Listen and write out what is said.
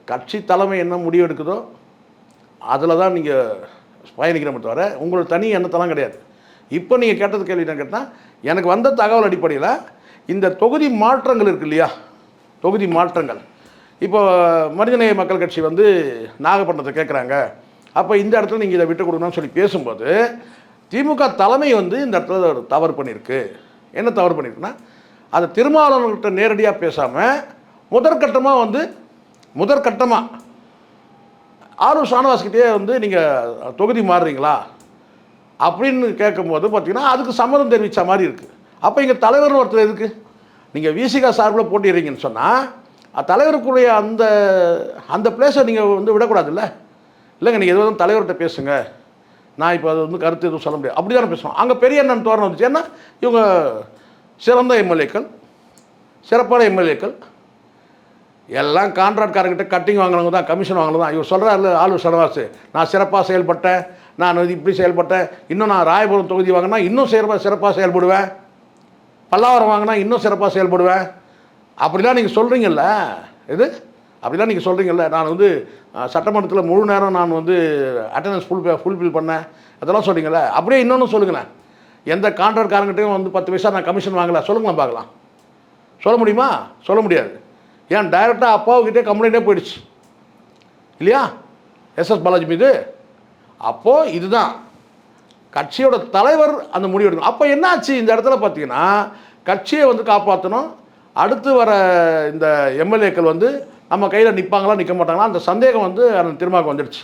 கட்சி தலைமை என்ன முடிவு எடுக்குதோ அதில் தான் நீங்கள் பயணிக்கிறோமே தவிர உங்களோட தனி எண்ணத்தெல்லாம் கிடையாது. இப்போ நீங்கள் கேட்டது கேள்வி என்ன கேட்டால், எனக்கு வந்த தகவல் அடிப்படையில் இந்த தொகுதி மாற்றங்கள் இருக்குது இல்லையா, தொகுதி மாற்றங்கள் இப்போ மனிதநேய மக்கள் கட்சி வந்து நாகப்பட்டினத்தை கேட்குறாங்க, அப்போ இந்த இடத்துல நீங்கள் இதை விட்டு கொடுக்கணும்னு சொல்லி பேசும்போது திமுக தலைமை வந்து இந்த இடத்துல ஒரு தவறு பண்ணியிருக்கு. என்ன தவறு பண்ணியிருக்குன்னா, அதை திருமாவளவன்கிட்ட நேரடியாக பேசாமல் முதற்கட்டமாக ஆரூர் ஷானவாஸ்கிட்டே வந்து நீங்கள் தொகுதி மாறுறீங்களா அப்படின்னு கேட்கும்போது பார்த்தீங்கன்னா அதுக்கு சம்மதம் தெரிவித்த மாதிரி இருக்குது. அப்போ இங்கே தலைவர்னு ஒருத்தர் இருக்குது, நீங்கள் விசிகா சார்பில் போட்டிடுறீங்கன்னு சொன்னால் தலைவருக்குரிய அந்த பிளேஸை நீங்கள் வந்து விடக்கூடாதுல்ல. இல்லைங்க, நீங்கள் எதுவும் தலைவர்கிட்ட பேசுங்க, நான் இப்போ அது வந்து கருத்து எதுவும் சொல்ல முடியாது, அப்படி தானே பேசுவோம். அங்கே பெரிய அண்ணன் தோரணை வந்துச்சு. ஏன்னா இவங்க சிறந்த எம்எல்ஏக்கள், சிறப்பான எம்எல்ஏக்கள், எல்லாம் கான்ட்ராக்ட்காரங்கிட்ட கட்டிங் வாங்கினவங்க தான், கமிஷன் வாங்கினது தான். இவர் சொல்கிறாரு ஆளூர் ஷானவாஸ், நான் சிறப்பாக செயல்பட்டேன், நான் வந்து இப்படி செயல்பட்டேன், இன்னும் நான் ராயபுரம் தொகுதி வாங்கினா இன்னும் சிறப்பாக செயல்படுவேன், பல்லாவரம் வாங்கினா இன்னும் சிறப்பாக செயல்படுவேன், அப்படிலாம் நீங்கள் சொல்கிறீங்கல்ல. அப்படிலாம் நீங்கள் சொல்கிறீங்கல்ல. நான் வந்து சட்டமன்றத்தில் முழு நேரம் நான் வந்து அட்டண்டன்ஸ் ஃபுல்ஃபில் பண்ணேன், அதெல்லாம் சொல்கிறீங்கல்ல. அப்படியே இன்னொன்று சொல்லுங்களேன், எந்த கான்ட்ராக்ட்காரங்கிட்டையும் வந்து 10 பைசா நான் கமிஷன் வாங்கலை சொல்லுங்களேன் பார்க்கலாம். சொல்ல முடியுமா? சொல்ல முடியாது. ஏன் டைரெக்டாக அப்பாவுக்கிட்டே கம்ப்ளைண்ட்டே போயிடுச்சு இல்லையா எஸ்எஸ் பாலாஜி மீது. அப்போது இதுதான் கட்சியோட தலைவர் அந்த முடிவு எடுக்கணும். அப்போ என்னாச்சு இந்த இடத்துல பார்த்தீங்கன்னா, கட்சியை வந்து காப்பாற்றணும், அடுத்து வர இந்த எம்எல்ஏக்கள் வந்து நம்ம கையில் நிற்பாங்களா நிற்க மாட்டாங்களா அந்த சந்தேகம் வந்து அந்த திருமாவுக்கு வந்துடுச்சு.